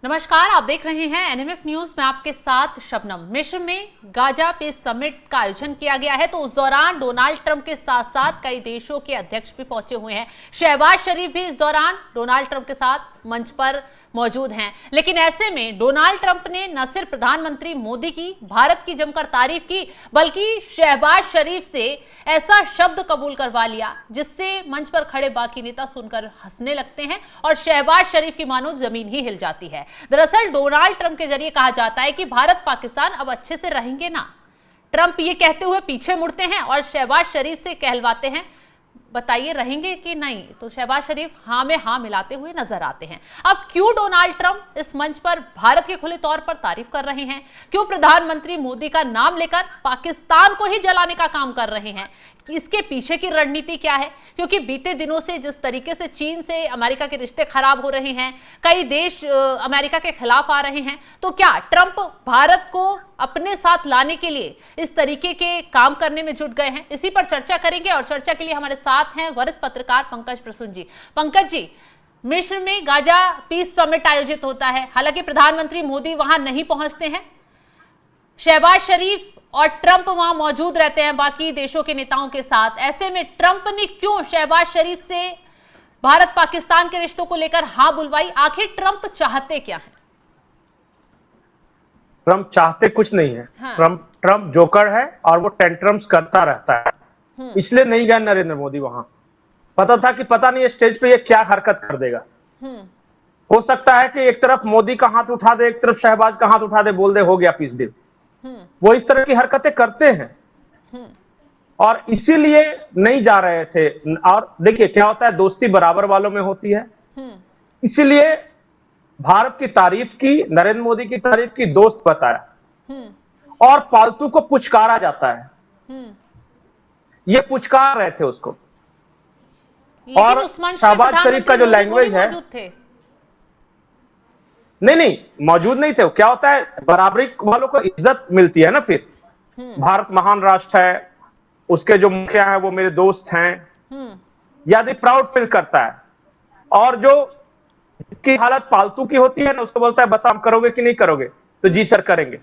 नमस्कार, आप देख रहे हैं एनएमएफ न्यूज में आपके साथ शबनम। मिस्र में गाजा पीस समिट का आयोजन किया गया है, तो उस दौरान डोनाल्ड ट्रंप के साथ साथ कई देशों के अध्यक्ष भी पहुंचे हुए हैं। शहबाज शरीफ भी इस दौरान डोनाल्ड ट्रंप के साथ मंच पर मौजूद हैं। लेकिन ऐसे में डोनाल्ड ट्रंप ने न सिर्फ प्रधानमंत्री मोदी की भारत की जमकर तारीफ की, बल्कि शहबाज शरीफ से ऐसा शब्द कबूल करवा लिया जिससे मंच पर खड़े बाकी नेता सुनकर हंसने लगते हैं और शहबाज शरीफ की मानो जमीन ही हिल जाती है। दरअसल डोनाल्ड ट्रंप के जरिए कहा जाता है कि भारत पाकिस्तान अब अच्छे से रहेंगे ना। ट्रंप ये कहते हुए पीछे मुड़ते हैं और शहबाज शरीफ से कहलवाते हैं, बताइए रहेंगे कि नहीं। तो शहबाज शरीफ हाँ में हाँ मिलाते हुए नजर आते हैं। अब क्यों डोनाल्ड ट्रंप इस मंच पर भारत के खुले तौर पर तारीफ कर रहे हैं? क्यों प्रधानमंत्री मोदी का नाम लेकर पाकिस्तान को ही जलाने का काम कर रहे हैं? इसके पीछे की रणनीति क्या है? क्योंकि बीते दिनों से जिस तरीके से चीन से अमेरिका के रिश्ते खराब हो रहे हैं, कई देश अमेरिका के खिलाफ आ रहे हैं, तो क्या ट्रंप भारत को अपने साथ लाने के लिए इस तरीके के काम करने में जुट गए हैं? इसी पर चर्चा करेंगे और चर्चा के लिए हमारे साथ हैं वरिष्ठ पत्रकार पंकज प्रसून जी। पंकज जी, मिस्र में गाजा पीस समिट आयोजित होता है, हालांकि प्रधानमंत्री मोदी वहां नहीं पहुंचते हैं, शहबाज शरीफ और ट्रंप वहां मौजूद रहते हैं बाकी देशों के नेताओं के साथ। ऐसे में ट्रंप ने क्यों शहबाज शरीफ से भारत पाकिस्तान के रिश्तों को लेकर हाँ बुलवाई? आखिर ट्रंप चाहते क्या है? ट्रंप चाहते कुछ नहीं है। हाँ। ट्रंप जोकर है और वो टेंट्रम्स करता रहता है। इसलिए नहीं गया नरेंद्र मोदी वहां। पता था कि पता नहीं स्टेज पे ये क्या हरकत कर देगा। हो सकता है कि एक तरफ मोदी का हाथ उठा दे, एक तरफ शहबाज का हाथ उठा दे, बोल दे हो गया पीस डील। वो इस तरह की हरकतें करते हैं और इसीलिए नहीं जा रहे थे। और देखिए क्या होता है, दोस्ती बराबर वालों में होती है। इसीलिए भारत की तारीफ की, नरेंद्र मोदी की तारीफ की, दोस्त बताया और फालतू को पुचकारा जाता है। ये पुचकार रहे थे उसको। और शहबाज शरीफ का जो लैंग्वेज है, नहीं मौजूद नहीं थे। क्या होता है, बराबरी वालों को इज्जत मिलती है ना। फिर भारत महान राष्ट्र है, उसके जो मुखिया है वो मेरे दोस्त हैं, यदि प्राउड फील करता है। और जो की हालत फालतू की होती है ना, उसको बोलता है बता करोगे कि नहीं करोगे? तो जी सर करेंगे।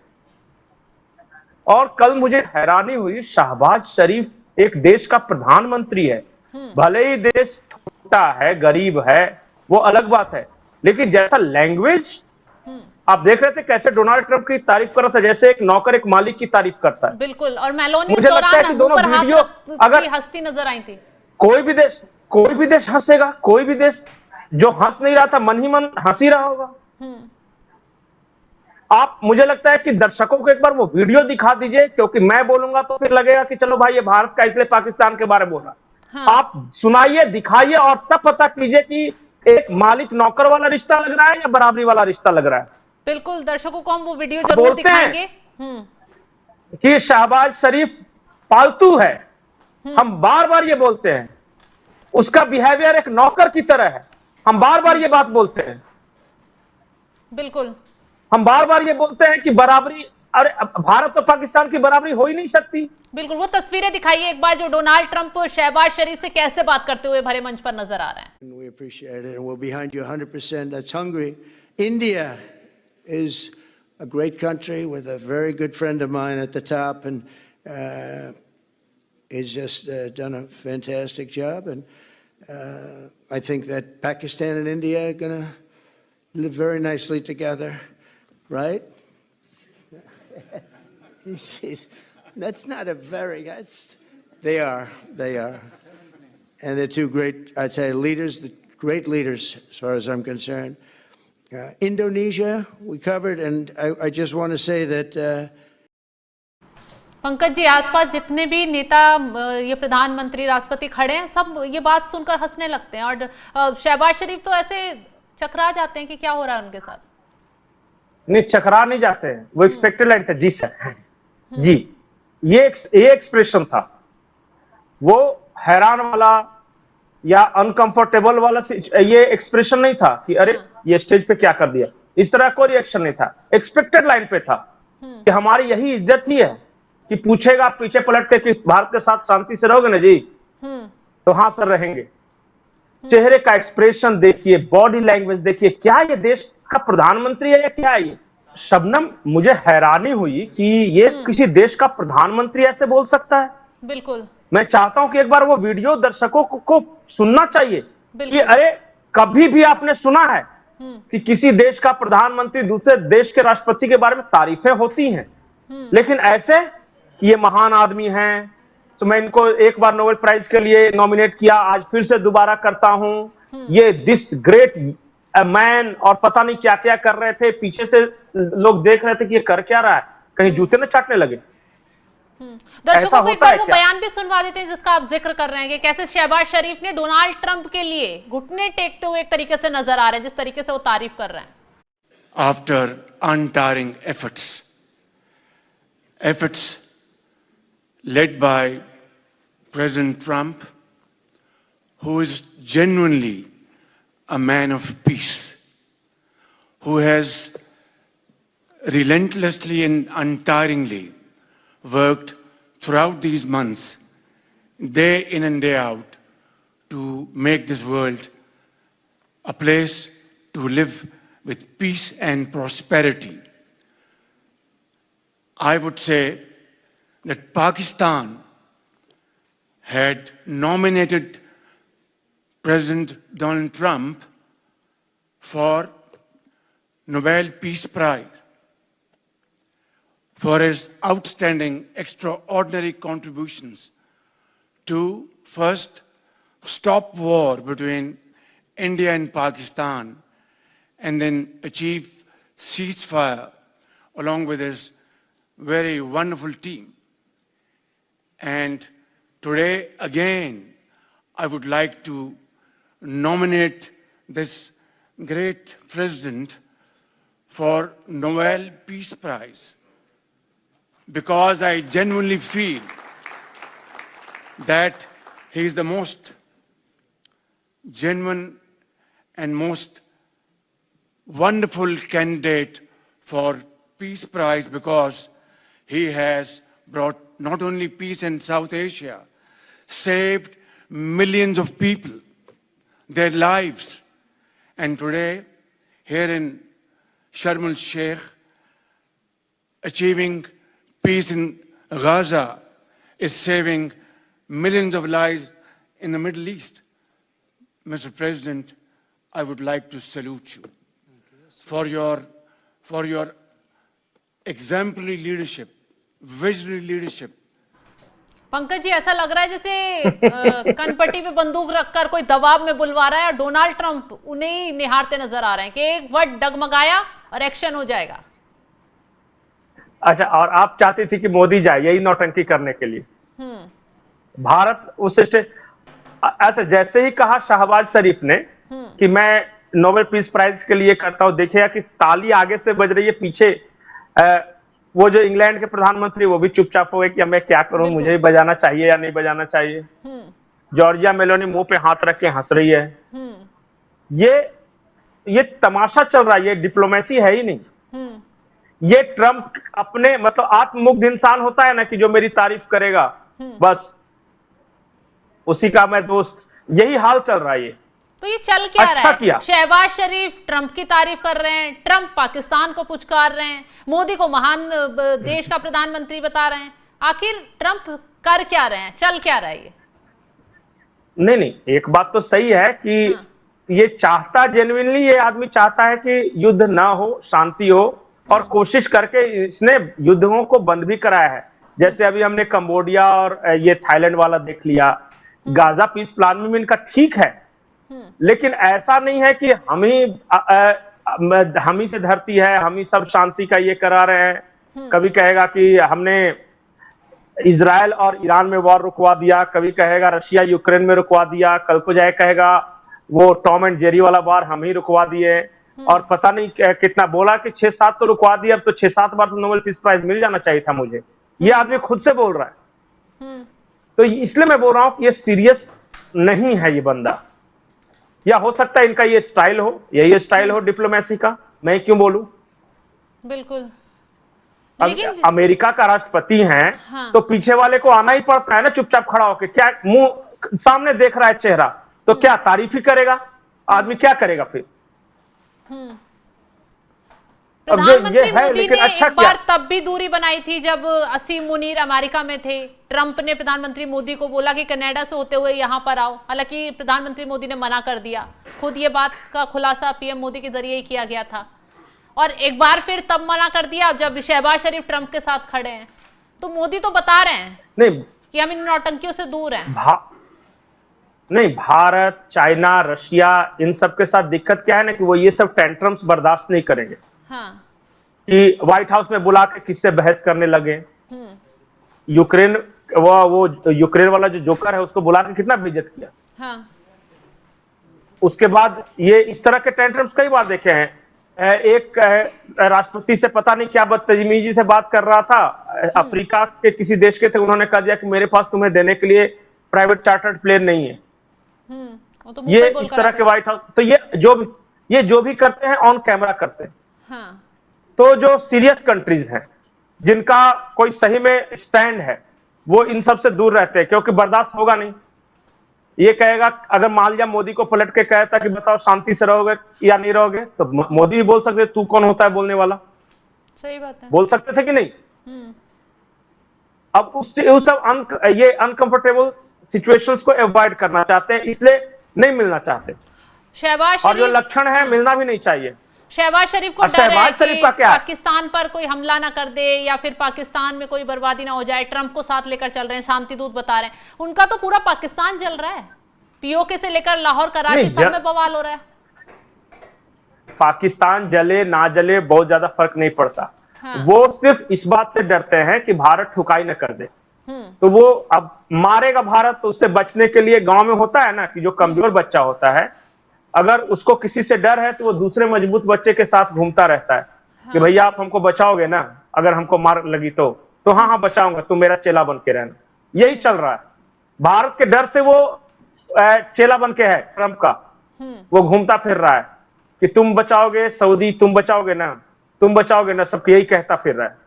और कल मुझे हैरानी हुई, शहबाज शरीफ एक देश का प्रधानमंत्री है, भले ही देश छोटा है, गरीब है, वो अलग बात है, लेकिन जैसा लैंग्वेज आप देख रहे थे कैसे डोनाल्ड ट्रंप की तारीफ कर रहा था, जैसे एक नौकर एक मालिक की तारीफ करता है। बिल्कुल। और मेलोनी मुझे लगता है कि दोनों वीडियो अगर हंसती नजर आई थी। कोई भी देश हंसेगा, कोई भी देश जो हंस नहीं रहा था मन ही मन हंस ही रहा होगा। आप, मुझे लगता है कि दर्शकों को एक बार वो वीडियो दिखा दीजिए, क्योंकि मैं बोलूंगा तो फिर लगेगा कि चलो भाई ये भारत का इसलिए पाकिस्तान के बारे में बोल रहा। आप सुनाइए, दिखाइए और तब पता कीजिए कि एक मालिक नौकर वाला रिश्ता लग रहा है या बराबरी वाला रिश्ता लग रहा है। बिल्कुल, दर्शकों को हम वो वीडियो जरूर दिखाएंगे। कि शहबाज शरीफ फालतू है, हम बार बार ये बोलते हैं। उसका बिहेवियर एक नौकर की तरह है, हम बार बार ये बात बोलते हैं। बिल्कुल, हम बार बार ये बोलते हैं कि बराबरी, अरे भारत और पाकिस्तान की बराबरी हो ही नहीं सकती। बिल्कुल, वो तस्वीरें दिखाइए एक बार जो डोनाल्ड ट्रंप शहबाज शरीफ से कैसे बात करते हुए भरे मंच पर नजर आ रहे हैं। We appreciate it and we're behind you 100%. That's hungry. India is a great country with a very good friend of mine at the top, and he's just done a fantastic job. And I think that Pakistan and India are going to live very nicely together, right? That's not a very, they are. And they're two great, I'd say, leaders, great leaders as far as I'm concerned. Indonesia, we covered, and I just want to say that Pankaj ji, आसपास जितने भी नेता, ये प्रधानमंत्री, राष्ट्रपति खड़े हैं, सब ये बात सुनकर हंसने लगते हैं और शहबाज शरीफ तो ऐसे चकरा जाते हैं कि क्या हो रहा है उनके साथ। नहीं, चकरा नहीं जाते हैं, वो एक्सपेक्टेड लाइन था। जी सर, जी, ये एक्सप्रेशन था, वो हैरान वाला या अनकंफर्टेबल वाला ये एक्सप्रेशन नहीं था कि अरे ये स्टेज पे क्या कर दिया। इस तरह कोई रिएक्शन नहीं था, एक्सपेक्टेड लाइन पे था कि हमारी यही इज्जत ही है कि पूछेगा पीछे पलट के कि भारत के साथ शांति से रहोगे ना जी? तो हाँ सर रहेंगे। चेहरे का एक्सप्रेशन देखिए, बॉडी लैंग्वेज देखिए, क्या ये देश का प्रधानमंत्री है या क्या है ये? शबनम, मुझे हैरानी हुई कि ये किसी देश का प्रधानमंत्री ऐसे बोल सकता है। बिल्कुल। मैं चाहता हूं कि एक बार वो वीडियो दर्शकों को सुनना चाहिए कि बिल्कुल। अरे कभी भी आपने सुना है कि किसी देश का प्रधानमंत्री दूसरे देश के राष्ट्रपति के बारे में तारीफें होती हैं? लेकिन ऐसे कि ये महान आदमी हैं, तो मैं इनको एक बार नोबेल प्राइज के लिए नॉमिनेट किया, आज फिर से दोबारा करता हूं, ये दिस ग्रेट मैन, और पता नहीं क्या क्या कर रहे थे, पीछे से लोग देख रहे थे कि ये कर क्या रहा है, कहीं जूते न चाटने लगे। दर्शकों को एक होता बार है वो क्या? बयान भी सुनवा देते हैं जिसका आप जिक्र कर रहे हैं कि कैसे शहबाज शरीफ ने डोनाल्ड ट्रंप के लिए घुटने टेकते हुए एक तरीके से नजर आ रहे हैं, जिस तरीके से वो तारीफ कर रहे हैं। After untiring efforts led by President Trump, who is genuinely a man of peace, who has relentlessly and untiringly worked throughout these months, day in and day out, to make this world a place to live with peace and prosperity. I would say that Pakistan had nominated President Donald Trump for Nobel Peace Prize for his outstanding, extraordinary contributions to first stop war between India and Pakistan, and then achieve ceasefire along with his very wonderful team. And today, again, I would like to nominate this great president for Nobel Peace Prize, because I genuinely feel that he is the most genuine and most wonderful candidate for Peace Prize, because he has brought not only peace in South Asia, saved millions of people, their lives, and today here in Sharm el-Sheikh, achieving peace in Gaza is saving millions of lives in the Middle East. Mr. President, I would like to salute you for your exemplary leadership, visionary leadership. Pankaj ji, ऐसा लग रहा है जैसे कनपट्टी पे बंदूक रखकर कोई दबाव में बुलवा रहा है और डोनाल्ड ट्रंप उन्हें ही निहारते नजर आ रहे हैं कि एक वर्ड डगमगाया और एक्शन हो जाएगा। अच्छा, और आप चाहती थी कि मोदी जाए यही नौटंकी करने के लिए? भारत उस ऐसे जैसे ही कहा शहबाज शरीफ ने कि मैं नोबेल पीस प्राइज के लिए करता हूं, देखिएगा कि ताली आगे से बज रही है, पीछे वो जो इंग्लैंड के प्रधानमंत्री वो भी चुपचाप हो गए कि मैं क्या करूं, मुझे बजाना चाहिए या नहीं बजाना चाहिए। जॉर्जिया मेलोनी मुंह पे हाथ रख के हंस रही है। ये तमाशा चल रहा है, ये डिप्लोमेसी है ही नहीं। ये ट्रंप अपने मतलब आत्ममुग्ध इंसान होता है ना कि जो मेरी तारीफ करेगा बस उसी का मैं दोस्त, यही हाल चल रहा है। ये तो ये चल क्या अच्छा रहा है? किया। शहबाज शरीफ ट्रंप की तारीफ कर रहे हैं, ट्रंप पाकिस्तान को पुचकार रहे हैं, मोदी को महान देश का प्रधानमंत्री बता रहे हैं। आखिर ट्रंप कर क्या रहे हैं, चल क्या रहा है ये? नहीं, एक बात तो सही है कि ये चाहता जेन्युइनली, ये आदमी चाहता है कि युद्ध ना हो, शांति हो, और कोशिश करके इसने युद्धों को बंद भी कराया है। जैसे अभी हमने कंबोडिया और ये थाईलैंड वाला देख लिया। गाजा पीस प्लान में इनका ठीक है, लेकिन ऐसा नहीं है कि हम ही से धरती है, हम ही सब शांति का ये करा रहे हैं। कभी कहेगा कि हमने इजराइल और ईरान में वॉर रुकवा दिया, कभी कहेगा रशिया यूक्रेन में रुकवा दिया, कल को जाए कहेगा वो टॉम एंड जेरी वाला वॉर हम ही रुकवा दिए, और पता नहीं कितना बोला कि 6-7 तो रुकवा दिया, अब तो 6-7 बार तो नोबेल पीस प्राइज मिल जाना चाहिए था मुझे। ये आदमी खुद से बोल रहा है। तो इसलिए मैं बोल रहा हूं कि ये सीरियस नहीं है ये बंदा, या हो सकता है इनका ये स्टाइल हो, यही स्टाइल हो डिप्लोमेसी का, मैं क्यों बोलूं। बिल्कुल। लेकिन अमेरिका का राष्ट्रपति हैं, तो पीछे वाले को आना ही पड़ता है ना चुपचाप खड़ा होकर। क्या मुंह सामने देख रहा है चेहरा, तो क्या तारीफ ही करेगा आदमी, क्या करेगा फिर? प्रधानमंत्री है, मोदी लेकिन ने अच्छा एक बार तब भी दूरी बनाई थी जब असीम मुनीर अमेरिका में थे। ट्रंप ने प्रधानमंत्री मोदी को बोला कि कनाडा से होते हुए यहाँ पर आओ, हालांकि प्रधानमंत्री मोदी ने मना कर दिया। खुद ये बात का खुलासा पीएम मोदी के जरिए ही किया गया था, और एक बार फिर तब मना कर दिया जब शहबाज शरीफ ट्रंप के साथ खड़े हैं। तो मोदी तो बता रहे हैं नहीं कि हम इन नौटंकियों से दूर हैं। नहीं, भारत, चाइना, रशिया, इन सब के साथ दिक्कत क्या है ना कि वो ये सब टेंट्रम्स बर्दाश्त नहीं करेंगे। हाँ। कि व्हाइट हाउस में बुला के किससे बहस करने लगे। यूक्रेन, वो यूक्रेन वाला जो जोकर है उसको बुला के कितना बेइज्जत किया। हाँ। उसके बाद ये इस तरह के टेंट्रम्स कई बार देखे हैं। एक राष्ट्रपति से पता नहीं क्या बदतमीजी से बात कर रहा था, अफ्रीका के किसी देश के थे, उन्होंने कह दिया कि मेरे पास तुम्हें देने के लिए प्राइवेट चार्टर्ड प्लेन नहीं है। तो ये इस तरह के व्हाइट हाउस, तो ये जो भी करते हैं ऑन कैमरा करते हैं। हाँ। तो जो सीरियस कंट्रीज हैं जिनका कोई सही में स्टैंड है वो इन सब से दूर रहते हैं, क्योंकि बर्दाश्त होगा नहीं। ये कहेगा, अगर मान लिया मोदी को पलट के कहता कि बताओ शांति से रहोगे या नहीं रहोगे, तो मोदी भी बोल सकते तू कौन होता है बोलने वाला। सही बात है, बोल सकते थे कि नहीं। अब ये अनकंफर्टेबल सिचुएशंस को अवॉइड करना चाहते हैं, इसलिए नहीं मिलना चाहते। शहबाज और जो शरीफ, लक्षण है मिलना भी नहीं चाहिए। शहबाज शरीफ को अच्छा, डर है शहबाज कि शरीफ का क्या है? पाकिस्तान पर कोई हमला ना कर दे या फिर पाकिस्तान में कोई बर्बादी ना हो जाए। ट्रंप को साथ लेकर चल रहे हैं, शांति दूत बता रहे हैं। उनका तो पूरा पाकिस्तान जल रहा है, पीओके से लेकर लाहौर, कराची, सब में बवाल हो रहा है। पाकिस्तान जले ना जले बहुत ज्यादा फर्क नहीं पड़ता। हाँ। वो सिर्फ इस बात से डरते हैं कि भारत ठुकाई न कर दे। तो वो अब मारेगा भारत, तो उससे बचने के लिए गांव में होता है ना कि जो कमजोर बच्चा होता है, अगर उसको किसी से डर है तो वो दूसरे मजबूत बच्चे के साथ घूमता रहता है। हाँ। कि भैया आप हमको बचाओगे ना, अगर हमको मार लगी तो हाँ बचाऊंगा, तुम मेरा चेला बन के रहना। यही चल रहा है। भारत के डर से वो चेला बन के है ट्रंप का, वो घूमता फिर रहा है कि तुम बचाओगे सऊदी, तुम बचाओगे ना, तुम बचाओगे ना, सबको यही कहता फिर रहा है।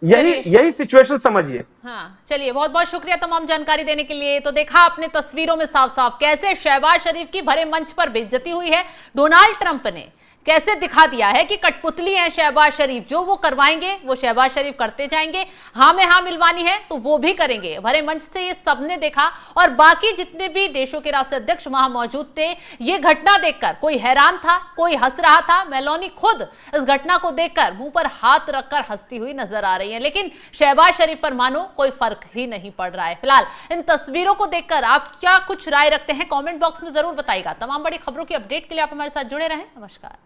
यही सिचुएशन समझिए। हाँ, चलिए, बहुत बहुत शुक्रिया तमाम जानकारी देने के लिए। तो देखा आपने तस्वीरों में साफ साफ कैसे शहबाज शरीफ की भरे मंच पर बेइज्जती हुई है। डोनाल्ड ट्रंप ने कैसे दिखा दिया है कि कठपुतली है शहबाज शरीफ, जो वो करवाएंगे वो शहबाज शरीफ करते जाएंगे। हाँ में हाँ मिलवानी है तो वो भी करेंगे। भरे मंच से ये सबने देखा, और बाकी जितने भी देशों के राष्ट्राध्यक्ष वहां मौजूद थे, ये घटना देखकर कोई हैरान था, कोई हंस रहा था। मेलोनी खुद इस घटना को देखकर मुंह पर हाथ रखकर हंसती हुई नजर आ रही है, लेकिन शहबाज शरीफ पर मानो कोई फर्क ही नहीं पड़ रहा है। फिलहाल इन तस्वीरों को देखकर आप क्या कुछ राय रखते हैं, कॉमेंट बॉक्स में जरूर बताइएगा। तमाम बड़ी खबरों की अपडेट के लिए आप हमारे साथ जुड़े रहें। नमस्कार।